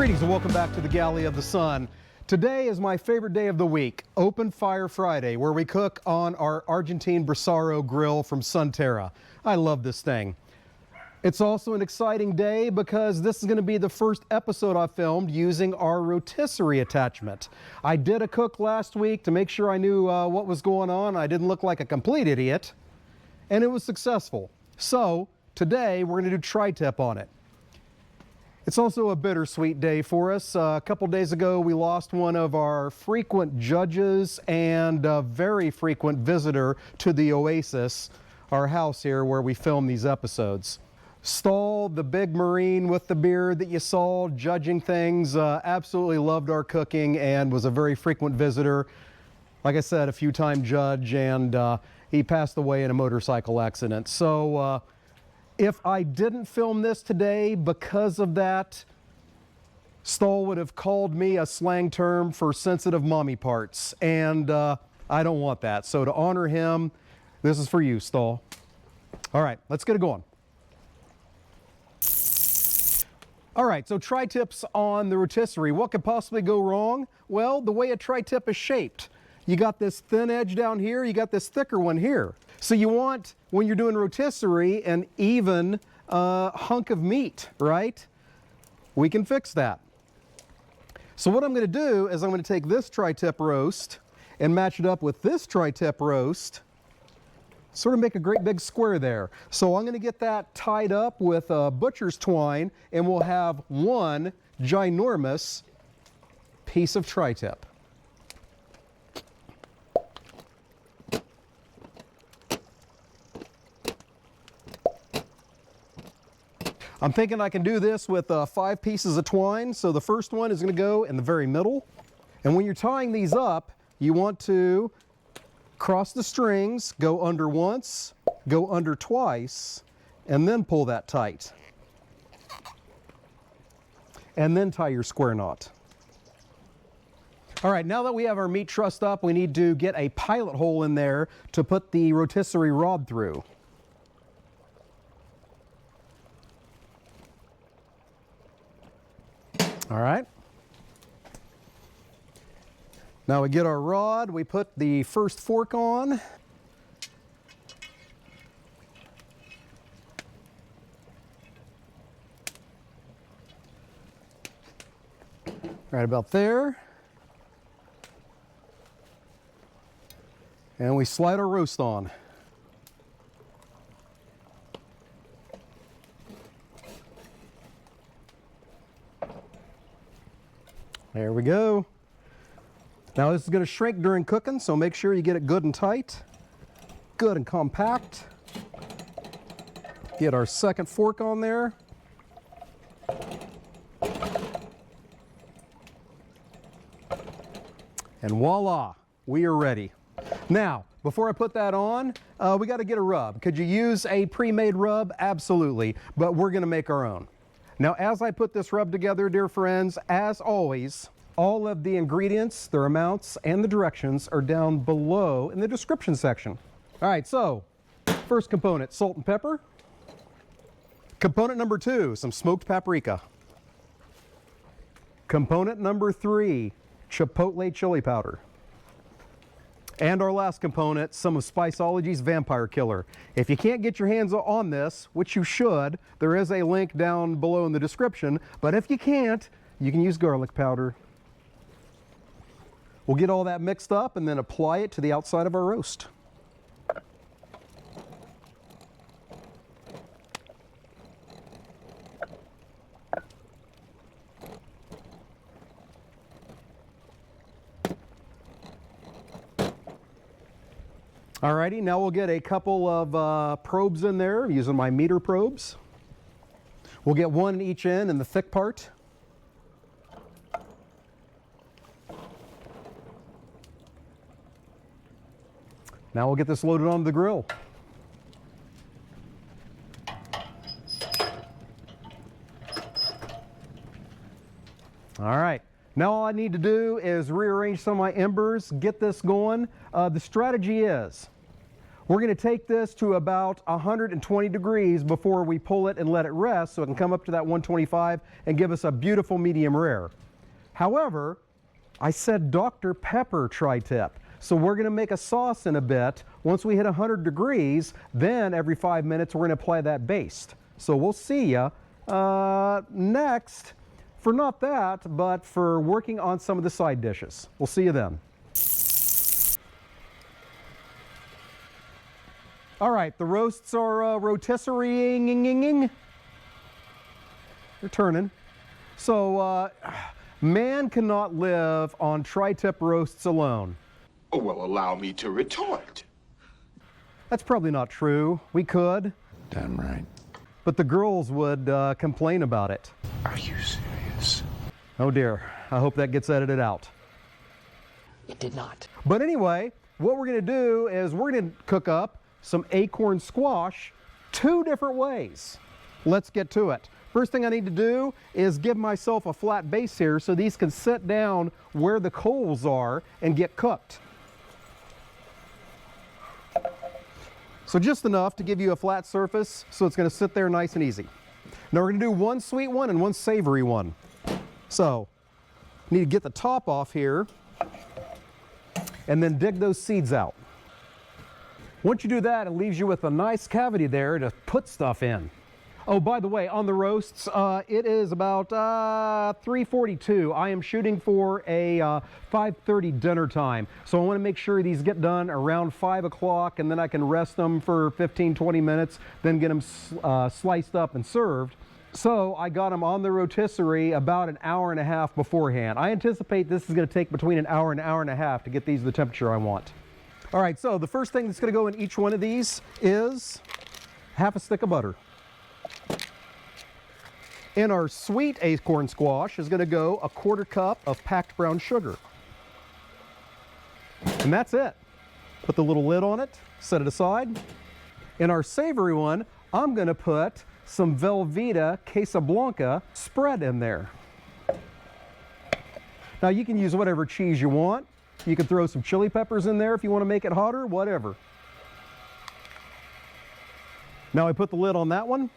Greetings and welcome back to the Galley of the Sun. Today is my favorite day of the week, Open Fire Friday, where we cook on our Argentine Brisaro grill from Sunterra. I love this thing. It's also an exciting day because this is going to be the first episode I filmed using our rotisserie attachment. I did a cook last week to make sure I knew what was going on. I didn't look like a complete idiot, and it was successful. So today we're going to do tri-tip on it. It's also a bittersweet day for us. A couple days ago, we lost one of our frequent judges and a very frequent visitor to the Oasis, our house here where we film these episodes. Stahl, the big Marine with the beard that you saw judging things, absolutely loved our cooking and was a very frequent visitor. Like I said, a few-time judge, and he passed away in a motorcycle accident. So if I didn't film this today because of that, Stahl would have called me a slang term for sensitive mommy parts, and I don't want that. So to honor him, this is for you, Stahl. All right, let's get it going. All right, so tri-tips on the rotisserie. What could possibly go wrong? Well, the way a tri-tip is shaped. You got this thin edge down here, you got this thicker one here. So you want, when you're doing rotisserie, an even hunk of meat, right? We can fix that. So what I'm going to do is I'm going to take this tri-tip roast and match it up with this tri-tip roast, sort of make a great big square there. So I'm going to get that tied up with butcher's twine, and we'll have one ginormous piece of tri-tip. I'm thinking I can do this with 5 pieces of twine. So the first one is going to go in the very middle. And when you're tying these up, you want to cross the strings, go under once, go under twice, and then pull that tight. And then tie your square knot. All right, now that we have our meat trussed up, we need to get a pilot hole in there to put the rotisserie rod through. All right. Now we get our rod, we put the first fork on. Right about there. And we slide our roast on. There we go. Now this is going to shrink during cooking, so make sure you get it good and tight, good and compact. Get our second fork on there. And voila, we are ready. Now, before I put that on, we got to get a rub. Could you use a pre-made rub? Absolutely, but we're going to make our own. Now, as I put this rub together, dear friends, as always, all of the ingredients, their amounts, and the directions are down below in the description section. All right, so first component, salt and pepper. Component number 2, some smoked paprika. Component number 3, chipotle chili powder. And our last component, some of Spiceology's Vampire Killer. If you can't get your hands on this, which you should, there is a link down below in the description, but if you can't, you can use garlic powder. We'll get all that mixed up and then apply it to the outside of our roast. Alrighty, now we'll get a couple of probes in there using my meter probes. We'll get one in each end in the thick part. Now we'll get this loaded onto the grill. All right, now all I need to do is rearrange some of my embers, get this going. The strategy is, We're going to take this to about 120 degrees before we pull it and let it rest so it can come up to that 125 and give us a beautiful medium rare. However, I said Dr. Pepper tri-tip. So we're going to make a sauce in a bit. Once we hit 100 degrees, then every 5 minutes we're going to apply that baste. So we'll see ya next for not that, but for working on some of the side dishes. We'll see you then. All right, the roasts are rotisserie-ing. They're turning. So man cannot live on tri-tip roasts alone. Oh, well, allow me to retort. That's probably not true. We could. Damn right. But the girls would complain about it. Are you serious? Oh dear, I hope that gets edited out. It did not. But anyway, what we're going to do is we're going to cook up some acorn squash 2 different ways. Let's get to it. First thing I need to do is give myself a flat base here so these can sit down where the coals are and get cooked. So just enough to give you a flat surface so it's going to sit there nice and easy. Now we're going to do one sweet one and one savory one. So need to get the top off here and then dig those seeds out. Once you do that, it leaves you with a nice cavity there to put stuff in. Oh, by the way, on the roasts, it is about 3:42. I am shooting for a 5:30 dinner time. So I want to make sure these get done around 5 o'clock, and then I can rest them for 15-20 minutes, then get them sliced up and served. So I got them on the rotisserie about an hour and a half beforehand. I anticipate this is going to take between an hour and a half to get these the temperature I want. All right, so the first thing that's going to go in each one of these is half a stick of butter. In our sweet acorn squash is going to go a 1/4 cup of packed brown sugar. And that's it. Put the little lid on it, set it aside. In our savory one, I'm going to put some Velveeta Casablanca spread in there. Now you can use whatever cheese you want. You can throw some chili peppers in there if you want to make it hotter, whatever. Now I put the lid on that one.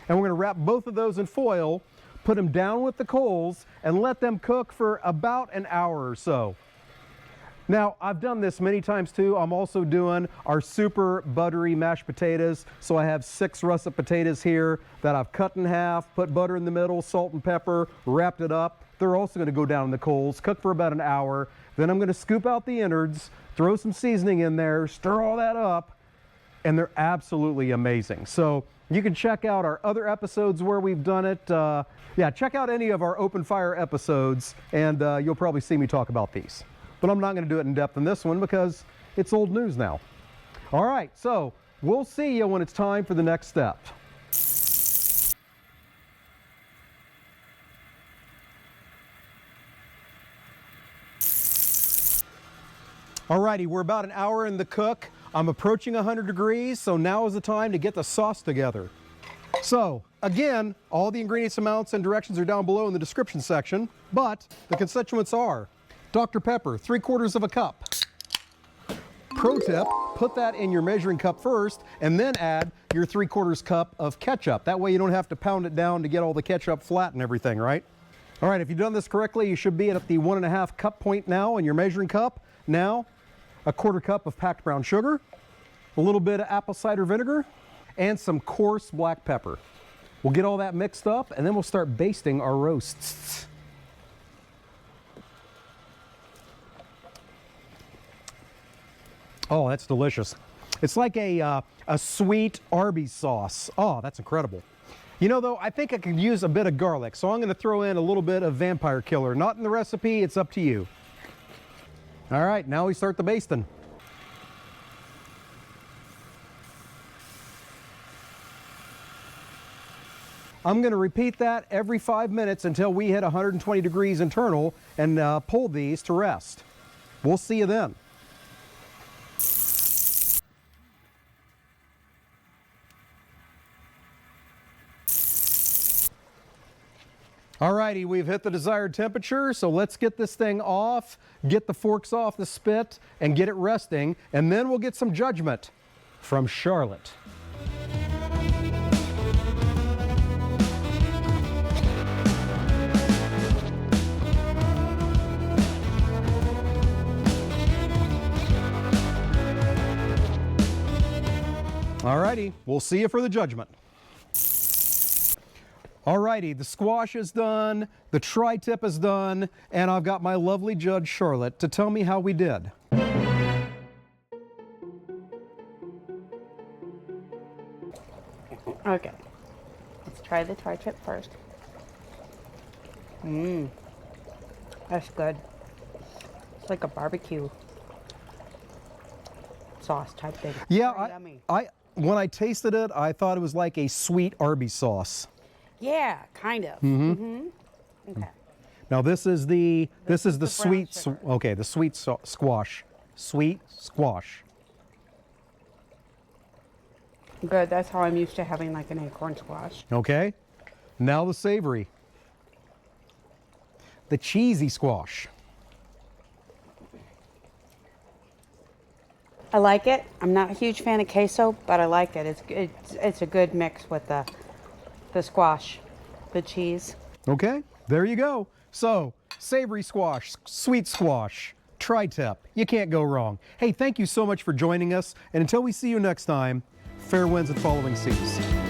And we're going to wrap both of those in foil, put them down with the coals, and let them cook for about an hour or so. Now, I've done this many times too. I'm also doing our super buttery mashed potatoes. So I have 6 russet potatoes here that I've cut in half, put butter in the middle, salt and pepper, wrapped it up. They're also going to go down in the coals, cook for about an hour. Then I'm going to scoop out the innards, throw some seasoning in there, stir all that up, and they're absolutely amazing. So you can check out our other episodes where we've done it. Yeah, check out any of our open fire episodes, and you'll probably see me talk about these. But I'm not going to do it in depth in this one because it's old news now. All right, so we'll see you when it's time for the next step. Alrighty, we're about an hour in the cook. I'm approaching 100 degrees, so now is the time to get the sauce together. So, again, all the ingredients, amounts, and directions are down below in the description section, but the constituents are Dr. Pepper, 3/4 cup. Pro tip, put that in your measuring cup first, and then add your 3/4 cup of ketchup. That way you don't have to pound it down to get all the ketchup flat and everything, right? All right, if you've done this correctly, you should be at the 1.5 cup point now in your measuring cup. Now, a 1/4 cup of packed brown sugar, a little bit of apple cider vinegar, and some coarse black pepper. We'll get all that mixed up, and then we'll start basting our roasts. Oh, that's delicious. It's like a sweet Arby's sauce. Oh, that's incredible. You know, though, I think I could use a bit of garlic, so I'm going to throw in a little bit of vampire killer. Not in the recipe, it's up to you. All right, now we start the basting. I'm going to repeat that every 5 minutes until we hit 120 degrees internal and pull these to rest. We'll see you then. Alrighty, we've hit the desired temperature, so let's get this thing off, get the forks off the spit, and get it resting, and then we'll get some judgment. from Charlotte. Alrighty, we'll see you for the judgment. Alrighty, the squash is done, the tri-tip is done, and I've got my lovely judge Charlotte to tell me how we did. Okay, let's try the tri-tip first. That's good. It's like a barbecue sauce type thing. Yeah, Very yummy. when I tasted it, I thought it was like a sweet Arby's sauce. Yeah, kind of. Okay. Now this is the is the sweet brown sugar. okay, the sweet squash. Sweet squash. Good. That's how I'm used to having like an acorn squash. Okay? Now the savory. The cheesy squash. I like it. I'm not a huge fan of queso, but I like it. It's a good mix with the squash, the cheese. Okay? There you go. So, savory squash, sweet squash, tri-tip. You can't go wrong. Hey, thank you so much for joining us. And until we see you next time, fair winds and following seas.